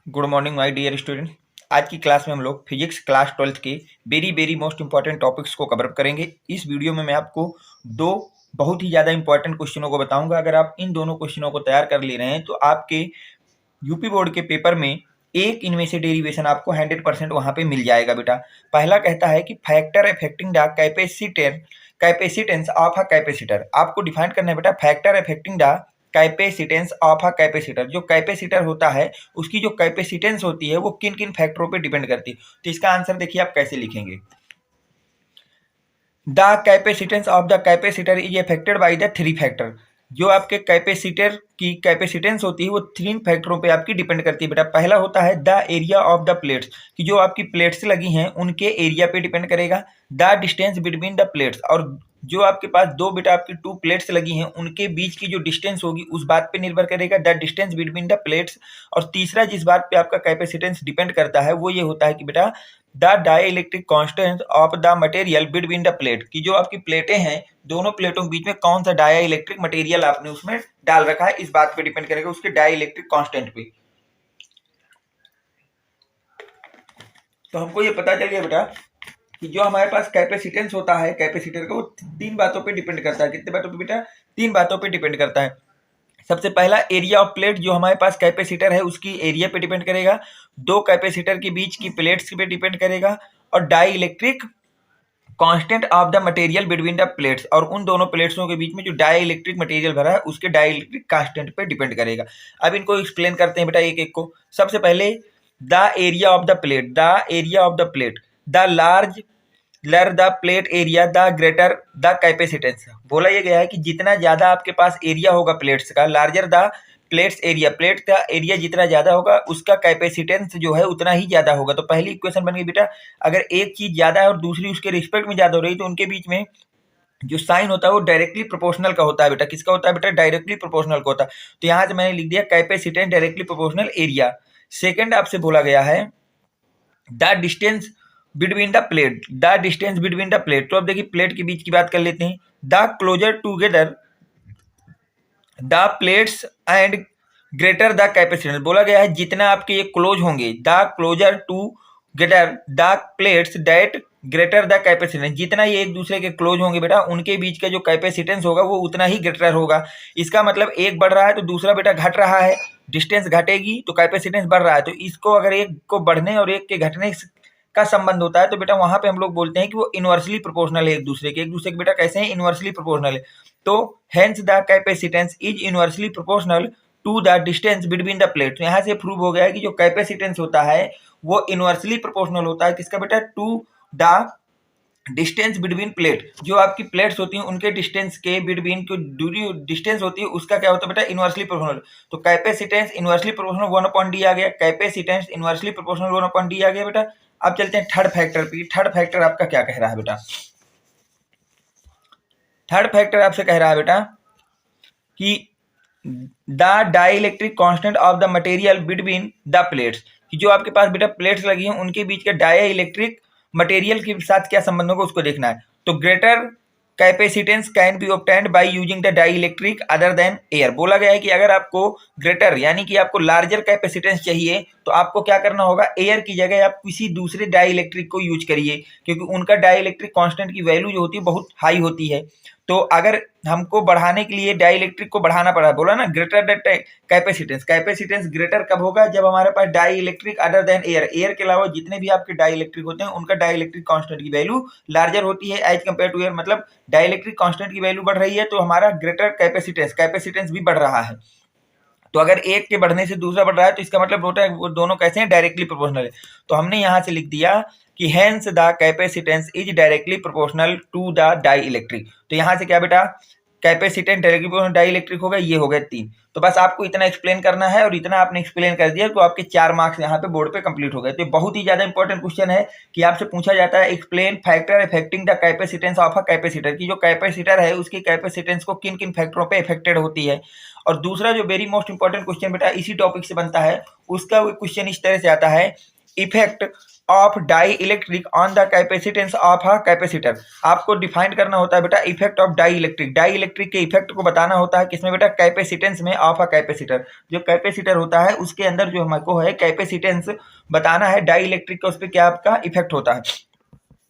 Good morning my dear student. आज की class में हम लोग फिजिक्स क्लास 12th के वेरी मोस्ट इंपॉर्टेंट टॉपिक्स को कवर करेंगे। इस वीडियो में मैं आपको दो बहुत ही ज़्यादा इंपॉर्टेंट क्वेश्चनों को बताऊंगा। अगर आप इन दोनों क्वेश्चनों को तैयार कर ले रहे हैं तो आपके यूपी बोर्ड के पेपर में एक इनमें से डेरिवेशन आपको 100% वहाँ पे मिल जाएगा बेटा। पहला कहता है कि factor affecting the capacitance of a capacitor. आपको डिफाइन करना है बेटा factor affecting the capacitance of a capacitor. जो कैपेसिटर होता है उसकी जो कैपेसिटेंस होती है वो किन किन फैक्टरों पे डिपेंड करती है। तो इसका आंसर देखिए आप कैसे लिखेंगे। The capacitance of the capacitor is affected by the three factor. जो आपके कैपेसिटर की कैपेसिटेंस होती है वो तीन फैक्टरों पे आपकी डिपेंड करती है बेटा। पहला होता है the area of the plates, कि जो आपकी प्लेट्स लगी हैं उनके एरिया पे डिपेंड करेगा। The distance between the plates, और जो आपके पास दो बेटा आपकी टू प्लेट्स लगी हैं उनके बीच की जो डिस्टेंस होगी उस बात पे निर्भर करेगा, the distance between the plates. और तीसरा जिस बात पे आपका कैपेसिटेंस डिपेंड करता है वो ये होता है कि बेटा the dielectric constant of the material between the plate, की जो आपकी प्लेटें हैं दोनों प्लेटों के बीच में कौन सा डाइइलेक्ट्रिक मटेरियल आपने उसमें डाल रखा है, इस बात पे डिपेंड करेगा उसके डाइइलेक्ट्रिक कांस्टेंट पे। तो हमको ये पता चल गया बेटा कि जो हमारे पास कैपेसिटेंस होता है कैपेसिटर का वो तीन बातों पे डिपेंड करता है। कितने बातों पे बेटा? तीन बातों पे डिपेंड करता है। सबसे पहला एरिया ऑफ प्लेट, जो हमारे पास कैपेसिटर है उसकी एरिया पे डिपेंड करेगा। दो कैपेसिटर के बीच की प्लेट्स पे डिपेंड करेगा। और dielectric constant of the material between the plates, और उन दोनों प्लेट्सों के बीच में जो डाई इलेक्ट्रिक मटेरियल भरा है उसके डाई इलेक्ट्रिक कांस्टेंट पे डिपेंड करेगा। अब इनको एक्सप्लेन करते हैं बेटा एक एक को। सबसे पहले the area of the plate, the area of the plate, the larger the plate area the greater the capacitance. बोला यह गया है कि जितना ज्यादा आपके पास एरिया होगा प्लेट्स का, larger the plates area, plate का एरिया जितना ज्यादा होगा उसका कैपेसिटेंस जो है उतना ही ज्यादा होगा। तो पहली इक्वेशन बन गई बेटा, अगर एक चीज ज्यादा है और दूसरी उसके रिस्पेक्ट में ज्यादा हो रही है तो उनके बीच में जो साइन होता है वो डायरेक्टली प्रोपोर्शनल का होता है बेटा। किसका होता है बेटा? डायरेक्टली प्रोपोर्शनल का होता है। तो यहां से मैंने लिख दिया capacitance directly proportional area. Second आपसे बोला गया है the distance between the plate, the distance between the plate. तो अब देखिए प्लेट के बीच की बात कर लेते हैं। The closer together the plates and greater the capacitance. बोला गया है जितना आपके ये क्लोज होंगे, the closer together the plates that greater the capacitance, जितना ये एक दूसरे के क्लोज होंगे बेटा उनके बीच का जो कैपेसिटेंस होगा वो उतना ही ग्रेटर होगा। इसका मतलब एक बढ़ रहा है तो दूसरा बेटा घट रहा है, डिस्टेंस घटेगी तो कैपेसिटेंस बढ़ रहा है। तो इसको अगर एक को बढ़ने और एक के घटने का संबंध होता है तो बेटा वहां पे हम लोग बोलते हैं कि वो इनवर्सली प्रोपोर्शनल है एक दूसरे के बेटा कैसे हैं? इनवर्सली प्रोपोर्शनल है। तो hence the capacitance is inversely proportional to the distance between the plate. तो यहाँ से प्रूव हो गया है कि जो कैपेसिटेंस होता है वो इनवर्सली प्रोपोर्शनल होता है किसका बेटा? To the distance between plate. जो आपकी प्लेट्स होती हैं उनके डिस्टेंस के बिटवीन की दूरी डिस्टेंस होती है उसका क्या होता है बेटा? Inversely proportional. तो कैपेसिटेंस इनवर्सली प्रोपोर्शनल 1/d आ गया, कैपेसिटेंस इनवर्सली प्रोपोर्शनल 1/d आ गया बेटा। अब चलते हैं थर्ड फैक्टर पे। थर्ड फैक्टर आपका क्या कह रहा है बेटा? थर्ड फैक्टर आपसे कह रहा है बेटा कि the dielectric constant of the material between the plates, कि जो आपके पास बेटा प्लेट्स लगी हैं उनके बीच का डाइइलेक्ट्रिक मटेरियल के साथ क्या संबंध होगा उसको देखना है। तो greater capacitance can be obtained by using the dielectric other than air. बोला गया है कि अगर आपको ग्रेटर यानी कि आपको लार्जर कैपेसिटेंस चाहिए तो आपको क्या करना होगा? एयर की जगह आप किसी दूसरे डाइइलेक्ट्रिक को यूज करिए, क्योंकि उनका डाइइलेक्ट्रिक कांस्टेंट की वैल्यू जो होती है बहुत हाई होती है। तो अगर हमको बढ़ाने के लिए डाइइलेक्ट्रिक को बढ़ाना पड़ा, बोला ना greater the capacitance, capacitance greater कब होगा? जब हमारे पास dielectric other than air, air के अलावा जितने भी आपके डाइइलेक्ट्रिक होते हैं उनका डाइइलेक्ट्रिक कांस्टेंट की वैल्यू लार्जर होती है एज कम्पेयर टू एयर। मतलब डाइइलेक्ट्रिक कांस्टेंट की वैल्यू बढ़ रही है तो हमारा ग्रेटर कैपेसिटेंस भी बढ़ रहा है। तो अगर एक के बढ़ने से दूसरा बढ़ रहा है तो इसका मतलब होता है वो दोनों कैसे हैं? डायरेक्टली प्रोपोर्शनल है। तो हमने यहां से लिख दिया कि hence the capacitance is directly proportional to the dielectric. तो यहां से क्या बेटा? Capacitance directly proportional dielectric हो गया, ये हो गया 3। तो बस आपको इतना एक्सप्लेन करना है और इतना आपने एक्सप्लेन कर दिया तो आपके 4 मार्क्स यहाँ पे बोर्ड पे कंप्लीट हो गए। तो बहुत ही ज्यादा इंपॉर्टेंट क्वेश्चन है कि आपसे पूछा जाता है explain factor affecting the capacitance of a capacitor, की जो कैपेसिटर है उसकी कैपेसिटेंस को किन किन फैक्टरों पे अफेक्टेड होती है। और दूसरा जो वेरी मोस्ट इंपॉर्टेंट क्वेश्चन बेटा इसी टॉपिक से बनता है, उसका क्वेश्चन इस तरह से आता है effect of dielectric on the capacitance of a capacitor. आपको डिफाइन करना होता है बेटा इफेक्ट ऑफ डाई इलेक्ट्रिक के इफेक्ट को बताना होता है किसमें बेटा, कैपेसिटेंस में ऑफ अ कैपेसिटर। जो कैपेसिटर होता है उसके अंदर जो हमको है कैपेसिटेंस बताना है डाई इलेक्ट्रिक का, उस पर क्या आपका इफेक्ट होता है।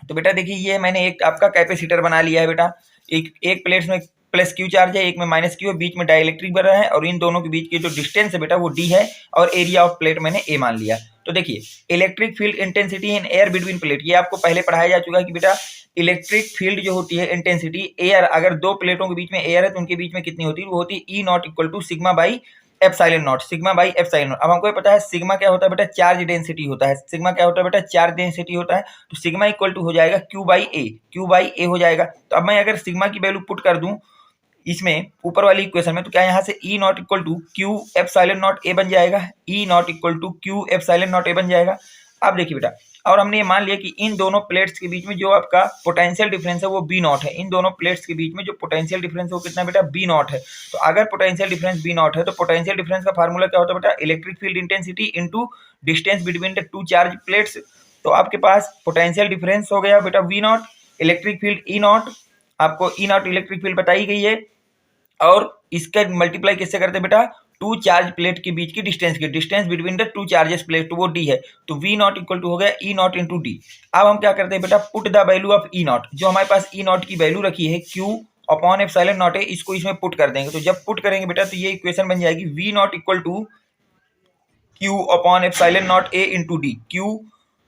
तो बेटा देखिए ये मैंने एक आपका कैपेसिटर बना लिया है बेटा, एक प्लेट में प्लस क्यू चार्ज है, एक में माइनस क्यू है, बीच में डाइलेक्ट्रिक बन रहा है और इन दोनों के बीच की जो डिस्टेंस है बेटा वो डी है और एरिया ऑफ प्लेट मैंने ए मान लिया। तो देखिए electric field intensity in air between plate, ये आपको पहले पढ़ाया जा चुका है कि बेटा इलेक्ट्रिक फील्ड जो होती है इंटेंसिटी एयर, अगर दो प्लेटों के बीच में एयर है तो उनके बीच में कितनी होती है, वो होती है E naught equal to sigma by epsilon naught, sigma by epsilon naught. अब हमको ये पता है सिग्मा क्या होता है बेटा, चार्ज डेंसिटी होता है। सिग्मा क्या होता है बेटा, चार्ज डेंसिटी होता है। तो सिग्मा इक्वल टू हो जाएगा क्यू बाई ए हो जाएगा। तो अब मैं अगर सिग्मा की वैल्यू पुट कर दूं इसमें ऊपर वाली इक्वेशन में, तो क्या यहाँ से E naught equal to Q epsilon naught A बन जाएगा, E naught equal to Q epsilon naught A बन जाएगा। अब देखिए बेटा, और हमने ये मान लिया कि इन दोनों प्लेट्स के बीच में जो आपका पोटेंशियल डिफरेंस है वो बी नॉट है। इन दोनों प्लेट्स के बीच में जो पोटेंशियल डिफरेंस है वो कितना बेटा, बी नॉट है। तो अगर पोटेंशियल डिफरेंस बी नॉट है तो पोटेंशियल डिफरेंस का फार्मूला क्या होता है बेटा, electric field intensity into distance between the two charge plates. तो आपके पास पोटेंशियल डिफरेंस हो गया बेटा V naught, electric field E naught, आपको ई नॉट इलेक्ट्रिक फील्ड बताई गई है, और इसका मल्टीप्लाई किससे करते हैं बेटा, टू चार्ज प्लेट के बीच की डिस्टेंस की, distance between the two charges plate, तो वो डी है। तो वी नॉट इक्वल टू हो गया ई नॉट इंटू डी। अब हम क्या करते हैं बेटा, put the value of E not, जो हमारे पास ई नॉट की वैल्यू रखी है क्यू अपॉन एप्सिलॉन नॉट है, इसको इसमें पुट कर देंगे। तो जब पुट करेंगे बेटा तो ये इक्वेशन बन जाएगी V naught equal to Q upon epsilon naught A into D, Q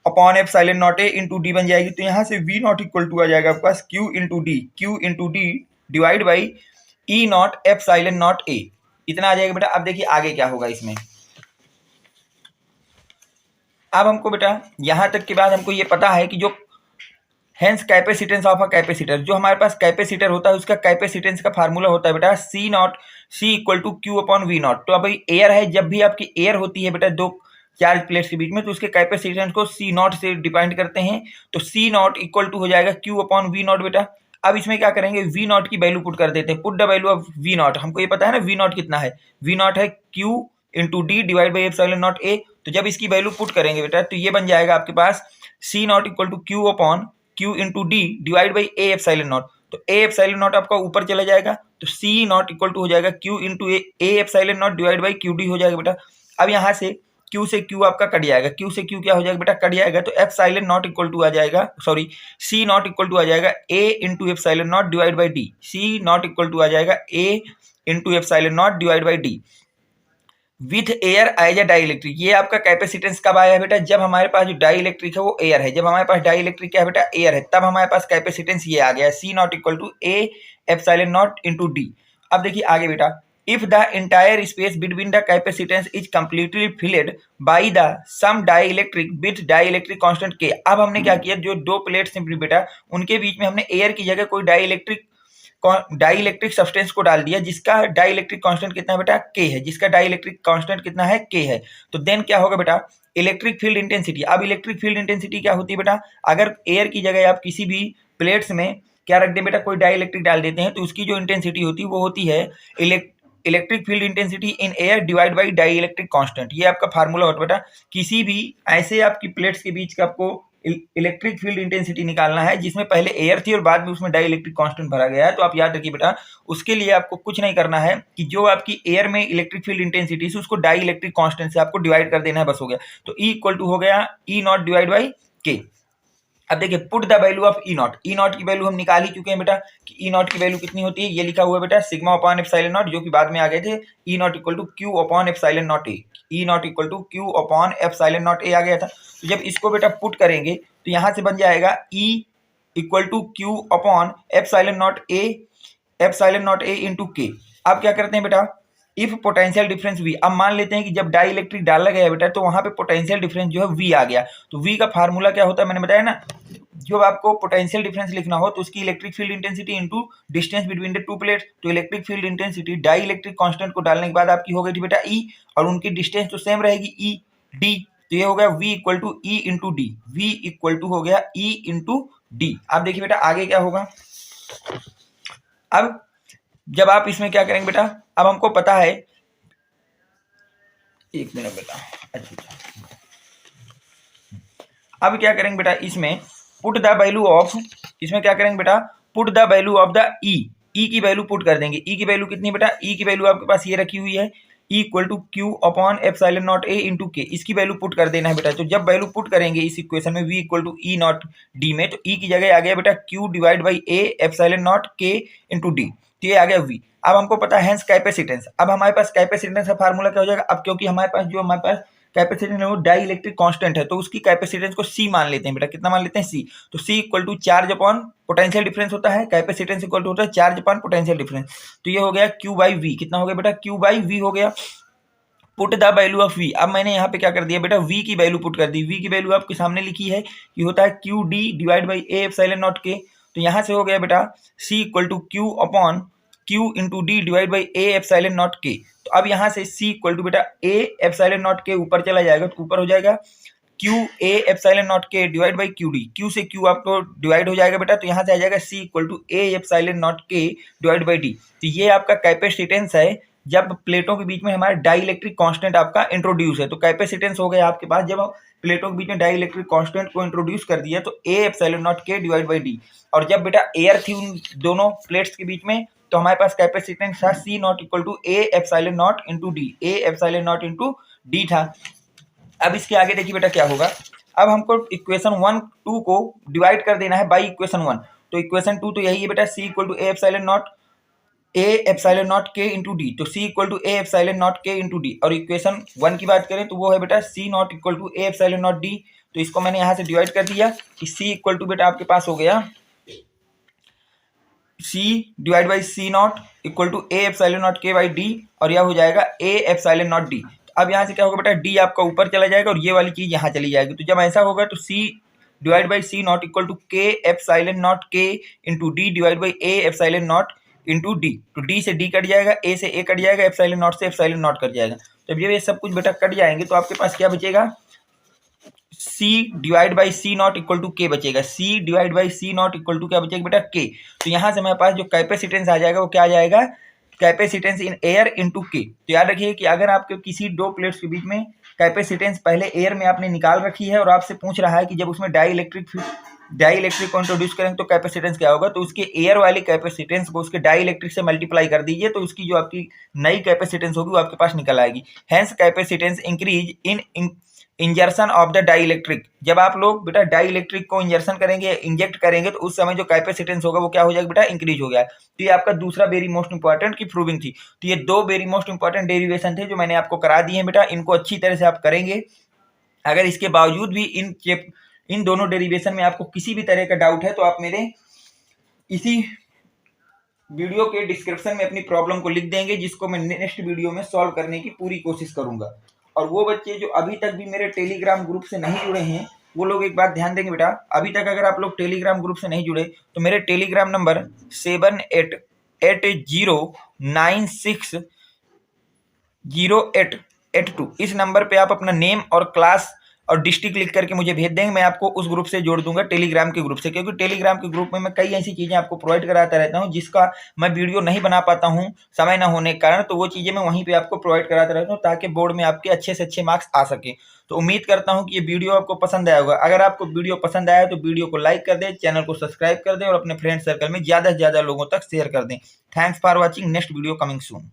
upon epsilon naught A into D बन जाएगी। तो यहाँ से वी नॉट इक्वल टू आ जाएगा आपके पास Q into D divide by E naught epsilon naught A, इतना आ जाएगा बेटा। अब देखिए आगे क्या होगा इसमें। अब हमको बेटा यहां तक के बाद हमको ये पता है कि जो hence capacitance of a capacitor, जो हमारे पास कैपेसिटर होता है उसका कैपेसिटेंस का फार्मूला होता है बेटा C naught, C equal to Q upon V naught. तो अभी एयर है, जब भी आपकी एयर होती है बेटा दो चार्ज प्लेट्स के बीच में, तो उसके कैपेसिटेंस को सी नॉट से डिफाइन करते हैं। तो सी नॉट इक्वल टू हो जाएगा क्यू अपॉन वी नॉट बेटा। अब इसमें क्या करेंगे, वी नॉट की वैल्यू पुट कर देते हैं, put the value of V naught. हमको ये पता है ना वी नॉट कितना है, वी नॉट है Q into D divide by epsilon naught A. तो जब इसकी वैल्यू पुट करेंगे बेटा तो ये बन जाएगा आपके पास C naught equal to Q upon Q into D divide by A epsilon naught. तो ए एप्सिलॉन नॉट आपका ऊपर चला जाएगा, तो सी नॉट इक्वल टू हो जाएगा Q into A epsilon naught divide by Q D हो जाएगा बेटा। अब यहाँ से क्यू से क्यू आपका कट जाएगा, क्यू से क्यू क्या हो जाएगा बेटा, कट जाएगा। तो एप्सिलॉन नॉट इक्वल टू आ जाएगा, sorry C naught equal to आ जाएगा A into epsilon naught divide by D, C naught equal to आ जाएगा A into epsilon naught divide by D with air as a dielectric. ये आपका capacitance कब आया है बेटा, जब हमारे पास जो डाई इलेक्ट्रिक है वो एयर है। जब हमारे पास डाई इलेक्ट्रिक क्या है बेटा, एयर है, तब हमारे पास कैपेसिटेंस ये आ गया C naught equal to A epsilon naught into D. अब देखिए आगे बेटा, if the entire space between the capacitance is completely filled by the some dielectric with dielectric constant k। अब हमने क्या किया, जो दो प्लेट्स हैं बेटा उनके बीच में हमने एयर की जगह कोई डाइलेक्ट्रिक सब्सटेंस को डाल दिया जिसका डाइलेक्ट्रिक कांस्टेंट कितना है बेटा, के है, जिसका डाइलेक्ट्रिक कांस्टेंट कितना है, के है। तो देन क्या होगा बेटा, इलेक्ट्रिक फील्ड इंटेंसिटी। अब इलेक्ट्रिक फील्ड इंटेंसिटी क्या होती है बेटा, अगर एयर की जगह आप किसी भी प्लेट्स में क्या रख दें बेटा, कोई डाइलेक्ट्रिक डाल देते हैं तो उसकी जो इंटेंसिटी होती है वो होती है electric field intensity in air divide by dielectric constant. ये आपका फार्मूला होता है बेटा। किसी भी ऐसे आपकी प्लेट्स के बीच का आपको इलेक्ट्रिक फील्ड इंटेंसिटी निकालना है जिसमें पहले एयर थी और बाद में उसमें डाई इलेक्ट्रिक कांस्टेंट भरा गया है, तो आप याद रखिए बेटा उसके लिए आपको कुछ नहीं करना है कि जो आपकी एयर में इलेक्ट्रिक फील्ड इंटेंसिटी है उसको डाई इलेक्ट्रिक कांस्टेंट से आपको डिवाइड कर देना है, बस हो गया। तो ई इक्वल टू हो गया ई नॉट डिवाइड बाई के। अब देखिए put the value of E not, E not की वैल्यू हम निकाल ही चुके हैं बेटा कि ई नॉट की वैल्यू कितनी होती है, ये लिखा हुआ है बेटा सिग्मा अपॉन एप्सिलॉन नॉट, जो कि बाद में आ गए थे E naught equal to Q upon epsilon naught A, E naught equal to Q upon epsilon naught A आ गया था। तो जब इसको बेटा पुट करेंगे तो यहाँ से बन जाएगा E equal to Q upon epsilon naught A into K. अब क्या करते हैं बेटा, इफ पोटेंशियल डिफरेंस वी, अब मान लेते हैं कि जब डाई इलेक्ट्रिक डाला गया बेटा तो वहां पे पोटेंशियल डिफरेंस जो है वी आ गया। तो वी का फार्मूला क्या होता है, मैंने बताया ना, जब आपको पोटेंशियल डिफरेंस लिखना हो तो उसकी electric field intensity into distance between the two plates. तो electric field intensity dielectric constant को डालने के बाद आपकी हो गई थी बेटा ई, और उनकी डिस्टेंस तो सेम रहेगी ई डी। तो ये हो गया v equal to E into d, v equal to हो गया ई इंटू डी। अब देखिए बेटा आगे क्या होगा। अब जब आप इसमें क्या करेंगे बेटा, अब हमको पता है, एक मिनट बेटा, अच्छा अब क्या करेंगे बेटा, इसमें पुट द वैल्यू ऑफ, इसमें क्या करेंगे बेटा, put the value of the E की वैल्यू पुट कर देंगे। ई की वैल्यू कितनी बेटा, ई की वैल्यू आपके पास ये रखी हुई है, E equal to Q upon epsilon naught A into K, इसकी वैल्यू पुट कर देना है बेटा। तो जब वैल्यू पुट करेंगे इस इक्वेशन में V equal to E naught d में, तो ई की जगह आ गया बेटा Q divide by A epsilon naught K into D, तो ये आ गया वी। अब हमको पता है हैंस कैपेसिटेंस, अब हमारे पास कैपेसिटेंस का फार्मूला क्या हो जाएगा, अब क्योंकि हमारे पास कैपेसिटेंस है वो डाई इलेक्ट्रिक कांस्टेंट है, तो उसकी कैपेसिटेंस को सी मान लेते हैं बेटा। कितना मान लेते हैं, सी। तो C equal to charge upon potential difference होता है, कैपेसिटेंस इक्वल टू होता है चार्ज अपॉन पोटेंशियल डिफरेंस। तो ये हो गया क्यू बाई वी, कितना हो गया बेटा, क्यू बाई वी हो गया। Put the value of V, अब मैंने यहाँ पे क्या कर दिया बेटा, वी की वैल्यू पुट कर दी। वी की वैल्यू आपके सामने लिखी है कि होता है Q D divide by A epsilon naught K, तो यहाँ से हो गया बेटा C equal to Q upon Q into D divide by A epsilon naught K. तो अब यहाँ से सी इक्वल टू बेटा ए एप्सिलॉन नॉट के ऊपर चला जाएगा, तो ऊपर हो जाएगा Q A epsilon naught K divide by Q D, Q से क्यू आपको डिवाइड हो जाएगा बेटा, तो यहाँ से आ जाएगा C equal to A epsilon naught K divide by D. तो ये आपका कैपेसिटेंस है जब प्लेटों के बीच में हमारा डाई इलेक्ट्रिक कॉन्स्टेंट आपका इंट्रोड्यूस है। तो कैपेसिटेंस हो गया आपके पास, जब प्लेटों के बीच में डाई इलेक्ट्रिक कॉन्स्टेंट को इंट्रोड्यूस कर दिया तो A epsilon naught K divide by D. और जब बेटा एयर थी उन दोनों प्लेट्स के बीच में, तो हमारे पास कैपेसिटेंस था C naught equal to A epsilon naught into D, A epsilon naught into D था। अब इसके आगे देखिए बेटा क्या होगा, अब हमको इक्वेशन 1 2 को डिवाइड कर देना है बाई इक्वेशन 1। तो इक्वेशन 2 तो यही है बेटा, C equal to A epsilon naught A epsilon naught K into D, तो C equal to A epsilon naught K into D. और इक्वेशन 1 की बात करें तो वो है बेटा C naught equal to A epsilon naught D. तो इसको मैंने यहाँ से डिवाइड कर दिया कि सी इक्वल टू बेटा आपके पास हो गया C divide by C naught equal to A epsilon naught K by D, और यह हो जाएगा ए एप्सिलॉन नॉट डी। अब यहाँ से क्या होगा बेटा, डी आपका ऊपर चला जाएगा और ये वाली चीज यहाँ चली जाएगी। तो जब ऐसा होगा तो C divide by C naught equal to K epsilon naught K into D divide by A epsilon naught into D. तो डी से डी कट जाएगा, ए से ए कट जाएगा, एप्सिलॉन नॉट से एप्सिलॉन नॉट कट जाएगा। जब ये सब कुछ बेटा कट जाएंगे तो आपके पास क्या बचेगा, C divide by C naught equal to K बचेगा। C divide by C naught equal to क्या बचेगा बेटा, के। तो यहाँ से हमारे पास जो कैपेसिटेंस आ जाएगा वो क्या आ जाएगा, कैपेसिटेंस इन एयर इनटू के। तो याद रखिए कि अगर आपके किसी दो प्लेट्स के बीच में कैपेसिटेंस पहले एयर में आपने निकाल रखी है और आपसे पूछ रहा है कि जब उसमें डाई इलेक्ट्रिक को इंट्रोड्यूस करेंगे तो कैपेसिटेंस क्या होगा, तो उसके एयर वाली कैपेसिटेंस को उसके डाई इलेक्ट्रिक से मल्टीप्लाई कर दीजिए, तो उसकी जो आपकी नई कैपेसिटेंस होगी वो आपके पास निकल आएगी। Hence capacitance increase in insertion of the dielectric. जब आप लोग बेटा डाई इलेक्ट्रिक को इंजर्सन करेंगे, इंजेक्ट करेंगे, तो उस समय जो कैपेसिटेंस होगा वो क्या हो जाएगा बेटा, इंक्रीज हो गया। तो ये आपका दूसरा वेरी मोस्ट इंपॉर्टेंट की प्रूविंग थी। तो ये दो वेरी मोस्ट इंपॉर्टेंट डेरिवेशन थे जो मैंने आपको करा दिए हैं बेटा, इनको अच्छी तरह से आप करेंगे। अगर इसके बावजूद भी इन दोनों डेरिवेशन में आपको किसी भी तरह का डाउट है तो आप मेरे इसी वीडियो के डिस्क्रिप्शन में अपनी प्रॉब्लम को लिख देंगे, जिसको मैं नेक्स्ट वीडियो में सॉल्व करने की पूरी कोशिश करूंगा। और वो बच्चे जो अभी तक भी मेरे टेलीग्राम ग्रुप से नहीं जुड़े हैं वो लोग एक बात ध्यान देंगे बेटा, अभी तक अगर आप लोग टेलीग्राम ग्रुप से नहीं जुड़े तो मेरे टेलीग्राम नंबर 7880960882 इस नंबर पे आप अपना नेम और क्लास और डिस्ट्रिक्ट लिख करके मुझे भेज देंगे। मैं आपको उस ग्रुप से जोड़ दूंगा, टेलीग्राम के ग्रुप से, क्योंकि टेलीग्राम के ग्रुप में मैं कई ऐसी चीज़ें आपको प्रोवाइड कराता रहता हूं जिसका मैं वीडियो नहीं बना पाता हूं समय ना होने के कारण, तो वो चीज़ें मैं वहीं पे आपको प्रोवाइड कराता रहता हूं ताकि बोर्ड में आपके अच्छे से अच्छे मार्क्स आ सके। तो उम्मीद करता हूँ कि ये वीडियो आपको पसंद आया होगा। अगर आपको वीडियो पसंद आया तो वीडियो को लाइक कर दें, चैनल को सब्सक्राइब कर दें और अपने फ्रेंड सर्कल में ज़्यादा से ज़्यादा लोगों तक शेयर कर दें। Thanks for watching, next video coming soon.